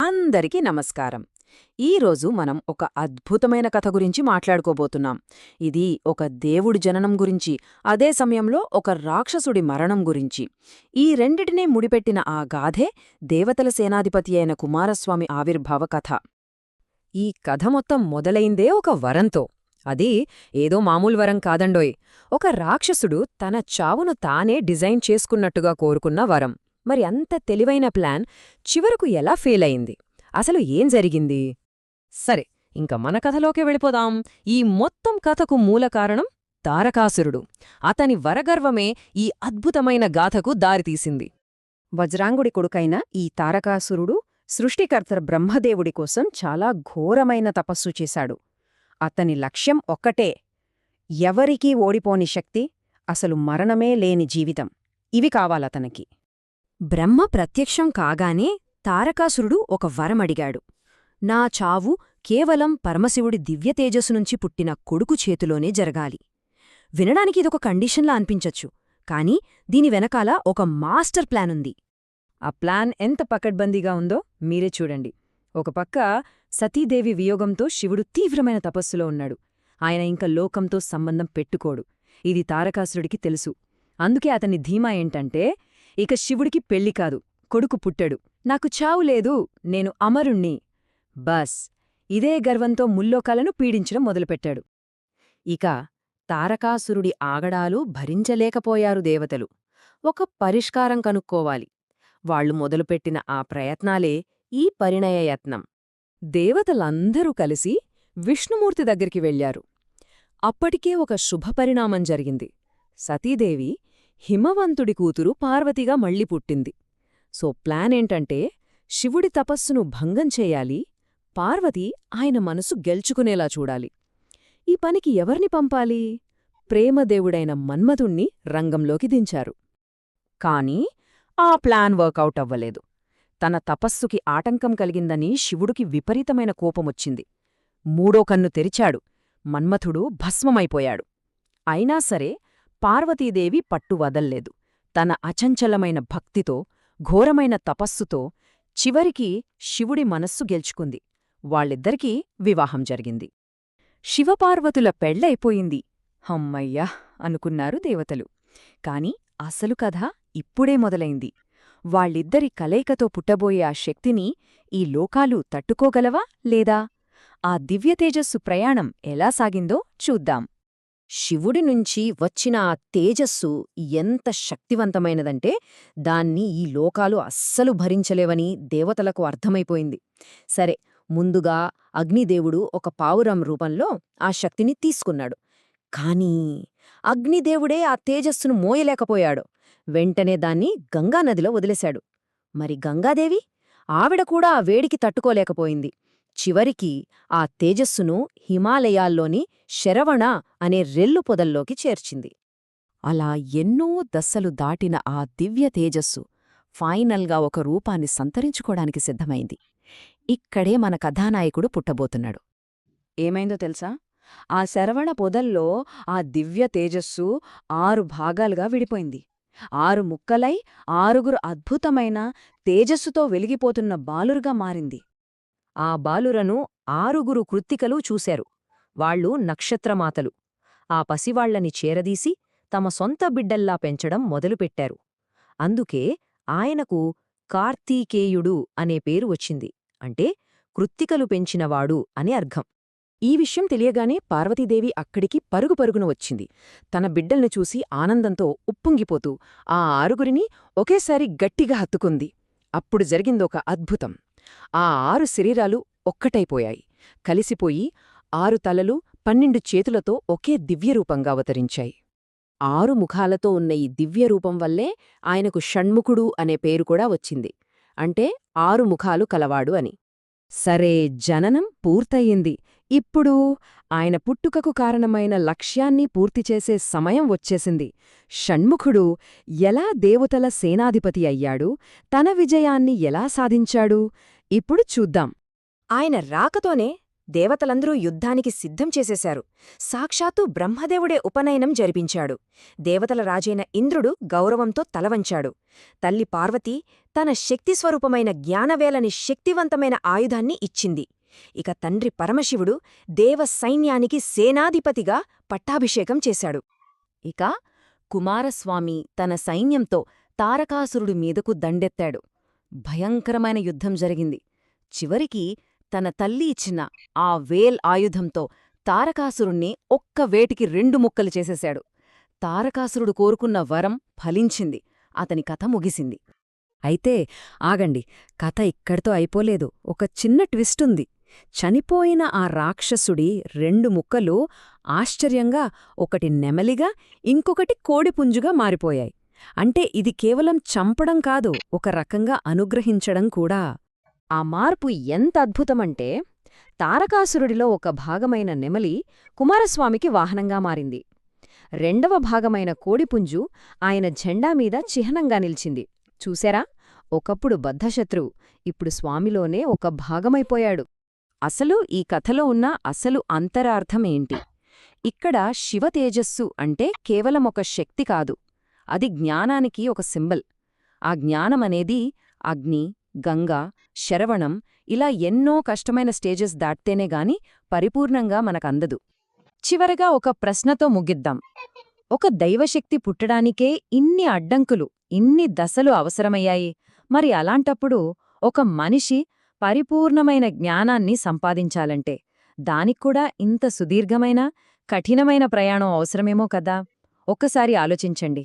అందరికీ నమస్కారం. ఈరోజు మనం ఒక అద్భుతమైన కథ గురించి మాట్లాడుకోబోతున్నాం. ఇది ఒక దేవుడి జననం గురించి, అదే సమయంలో ఒక రాక్షసుడి మరణం గురించి. ఈ రెండిటినీ ముడిపెట్టిన ఆ గాథే దేవతల సేనాధిపతి అయిన కుమారస్వామి ఆవిర్భావ కథ. ఈ కథ మొత్తం మొదలైందే ఒక వరంతో. అది ఏదో మామూలు వరం కాదండోయ్. ఒక రాక్షసుడు తన చావును తానే డిజైన్ చేసుకున్నట్టుగా కోరుకున్న వరం. మరి అంత తెలివైన ప్లాన్ చివరకు ఎలా ఫెయిల్ అయింది? అసలు ఏం జరిగింది? సరే, ఇంక మన కథలోకే వెళ్ళిపోదాం. ఈ మొత్తం కథకు మూల కారణం తారకాసురుడు. అతని వరగర్వమే ఈ అద్భుతమైన గాథకు దారితీసింది. వజ్రాంగుడి కొడుకైన ఈ తారకాసురుడు సృష్టికర్త బ్రహ్మదేవుడి కోసం చాలా ఘోరమైన తపస్సు చేశాడు. అతని లక్ష్యం ఒక్కటే, ఎవరికీ ఓడిపోని శక్తి, అసలు మరణమే లేని జీవితం. ఇవి కావాలతనికి. బ్రహ్మ ప్రత్యక్షం కాగానే తారకాసురుడు ఒక వరమడిగాడు. నా చావు కేవలం పరమశివుడి దివ్యతేజస్సునుంచి పుట్టిన కొడుకు చేతిలోనే జరగాలి. వినడానికి ఇదొక కండిషన్లా అనిపించచ్చు, కాని దీని వెనకాల ఒక మాస్టర్ ప్లాన్ ఉంది. ఆ ప్లాన్ ఎంత పకడ్బందీగా ఉందో మీరే చూడండి. ఒక పక్క సతీదేవి వియోగంతో శివుడు తీవ్రమైన తపస్సులో ఉన్నాడు. ఆయన ఇంక లోకంతో సంబంధం పెట్టుకోడు. ఇది తారకాసురుడికి తెలుసు. అందుకే అతని ధీమా ఏంటంటే, ఇక శివుడికి పెళ్లి కాదు, కొడుకు పుట్టాడు, నాకు చావు లేదు, నేను అమరుణ్ణి. బస్ ఇదే గర్వంతో ముల్లోకాలను పీడించడం మొదలుపెట్టాడు. ఇక తారకాసురుడి ఆగడాలు భరించలేకపోయారు దేవతలు. ఒక పరిష్కారం కనుక్కోవాలి. వాళ్లు మొదలుపెట్టిన ఆ ప్రయత్నాలే ఈ పరిణయయత్నం. దేవతలందరూ కలిసి విష్ణుమూర్తి దగ్గరికి వెళ్లారు. అప్పటికే ఒక శుభపరిణామం జరిగింది. సతీదేవి హిమవంతుడి కూతురు పార్వతిగా మళ్ళీ పుట్టింది. సో ప్లాన్ ఏంటంటే, శివుడి తపస్సును భంగం చేయాలి, పార్వతి ఆయన మనసు గెల్చుకునేలా చూడాలి. ఈ పనికి ఎవర్ని పంపాలి? ప్రేమదేవుడైన మన్మథుణ్ణి రంగంలోకి దించారు. కాని ఆ ప్లాన్ వర్కౌట్ అవ్వలేదు. తన తపస్సుకి ఆటంకం కలిగిందని శివుడికి విపరీతమైన కోపమొచ్చింది. మూడో కన్ను తెరిచాడు. మన్మథుడు భస్మమైపోయాడు. అయినా సరే పార్వతీదేవి పట్టు వదల్లేదు. తన అచంచలమైన భక్తితో, ఘోరమైన తపస్సుతో చివరికి శివుడి మనస్సు గెల్చుకుంది. వాళ్ళిద్దరికీ వివాహం జరిగింది. శివపార్వతుల పెళ్లైపోయింది. హమ్మయ్యా అనుకున్నారు దేవతలు. కాని అసలు కథ ఇప్పుడే మొదలైంది. వాళ్ళిద్దరి కలయికతో పుట్టబోయే ఆ శక్తిని ఈ లోకాలు తట్టుకోగలవా లేదా? ఆ దివ్యతేజస్సు ప్రయాణం ఎలా సాగిందో చూద్దాం. శివుడి నుంచి వచ్చిన ఆ తేజస్సు ఎంత శక్తివంతమైనదంటే దాన్ని ఈ లోకాలు అస్సలు భరించలేవని దేవతలకు అర్థమైపోయింది. సరే, ముందుగా అగ్నిదేవుడు ఒక పావురం రూపంలో ఆ శక్తిని తీసుకున్నాడు. కానీ అగ్నిదేవుడే ఆ తేజస్సును మోయలేకపోయాడు. వెంటనే దాన్ని గంగానదిలో వదిలేశాడు. మరి గంగాదేవి? ఆవిడ కూడా ఆ వేడికి తట్టుకోలేకపోయింది. చివరికి ఆ తేజస్సును హిమాలయాల్లోని శరవణ అనే రెల్లు పొదల్లోకి చేర్చింది. అలా ఎన్నో దశలు దాటిన ఆ దివ్య తేజస్సు ఫైనల్గా ఒక రూపాన్ని సంతరించుకోడానికి సిద్ధమైంది. ఇక్కడే మన కథానాయకుడు పుట్టబోతున్నాడు. ఏమైందో తెలుసా? ఆ శరవణ పొదల్లో ఆ దివ్య తేజస్సు 6 భాగాలుగా విడిపోయింది. 6 ముక్కలై 6గురు అద్భుతమైన తేజస్సుతో వెలిగిపోతున్న బాలురుగా మారింది. ఆ బాలురను 6గురు కృత్తికలు చూశారు. వాళ్లు నక్షత్రమాతలు. ఆ పసివాళ్లని చేరదీసి తమ సొంత బిడ్డల్లా పెంచడం మొదలుపెట్టారు. అందుకే ఆయనకు కార్తీకేయుడు అనే పేరు వచ్చింది. అంటే కృత్తికలు పెంచినవాడు అని అర్థం. ఈ విషయం తెలియగానే పార్వతీదేవి అక్కడికి పరుగుపరుగున వచ్చింది. తన బిడ్డల్ని చూసి ఆనందంతో ఉప్పొంగిపోతూ ఆ 6గురిని ఒకేసారి గట్టిగా హత్తుకుంది. అప్పుడు జరిగిందొక అద్భుతం. ఆ 6 శరీరాలు ఒక్కటైపోయాయి. కలిసిపోయి 6 తలలు 12 చేతులతో ఒకే దివ్యరూపంగా అవతరించాయి. 6 ముఖాలతో ఉన్న ఈ దివ్యరూపం వల్లే ఆయనకు షణ్ముఖుడు అనే పేరు కూడా వచ్చింది. అంటే 6 ముఖాలు కలవాడు అని. సరే, జననం పూర్తయింది. ఇప్పుడు ఆయన పుట్టుకకు కారణమైన లక్ష్యాన్ని పూర్తిచేసే సమయం వచ్చేసింది. షణ్ముఖుడు ఎలా దేవతల సేనాధిపతి అయ్యాడు? తన విజయాన్ని ఎలా సాధించాడు? ఇప్పుడు చూద్దాం. ఆయన రాకతోనే దేవతలందరూ యుద్ధానికి సిద్ధం చేసేశారు. సాక్షాత్తు బ్రహ్మదేవుడే ఉపనయనం జరిపించాడు. దేవతల రాజైన ఇంద్రుడు గౌరవంతో తలవంచాడు. తల్లి పార్వతి తన శక్తిస్వరూపమైన జ్ఞానవేలని శక్తివంతమైన ఆయుధాన్ని ఇచ్చింది. ఇక తండ్రి పరమశివుడు దేవసైన్యానికి సేనాధిపతిగా పట్టాభిషేకం చేశాడు. ఇక కుమారస్వామి తన సైన్యంతో తారకాసురుడి మీదకు దండెత్తాడు. భయంకరమైన యుద్ధం జరిగింది. చివరికి తన తల్లి ఇచ్చిన ఆ వేల్ ఆయుధంతో తారకాసురుణ్ణి ఒక్క వేటికి 2 ముక్కలు చేసేశాడు. తారకాసురుడు కోరుకున్న వరం ఫలించింది. అతని కథ ముగిసింది. అయితే ఆగండి, కథ ఇక్కడితో అయిపోలేదు. ఒక చిన్న ట్విస్టుంది. చనిపోయిన ఆ రాక్షసుడి 2 ముక్కలు ఆశ్చర్యంగా ఒకటి నెమలిగా ఇంకొకటి కోడిపుంజుగా మారిపోయాయి. అంటే ఇది కేవలం చంపడం కాదు, ఒక రకంగా అనుగ్రహించడం కూడా. ఆ మార్పు ఎంత అద్భుతమంటే తారకాసురుడిలో ఒక భాగమైన నెమలి కుమారస్వామికి వాహనంగా మారింది. 2వ భాగమైన కోడిపుంజు ఆయన జెండా మీద చిహ్నంగా నిలిచింది. చూశారా? ఒకప్పుడు బద్ధశత్రువు ఇప్పుడు స్వామిలోనే ఒక భాగమైపోయాడు. అసలు ఈ కథలో ఉన్న అసలు అంతరార్థమేంటి? ఇక్కడ శివతేజస్సు అంటే కేవలం ఒక శక్తి కాదు, అది జ్ఞానానికి ఒక సింబల్. ఆ జ్ఞానమనేది అగ్ని, గంగా, శరవణం ఇలా ఎన్నో కష్టమైన స్టేజెస్ దాటితేనే గాని పరిపూర్ణంగా మనకందదు. చివరగా ఒక ప్రశ్నతో ముగిద్దాం. ఒక దైవశక్తి పుట్టడానికే ఇన్ని అడ్డంకులు, ఇన్ని దశలు అవసరమయ్యాయి. మరి అలాంటప్పుడు ఒక మనిషి పరిపూర్ణమైన జ్ఞానాన్ని సంపాదించాలంటే దానిక్కూడా ఇంత సుదీర్ఘమైన, కఠినమైన ప్రయాణం అవసరమేమో కదా? ఒక్కసారి ఆలోచించండి.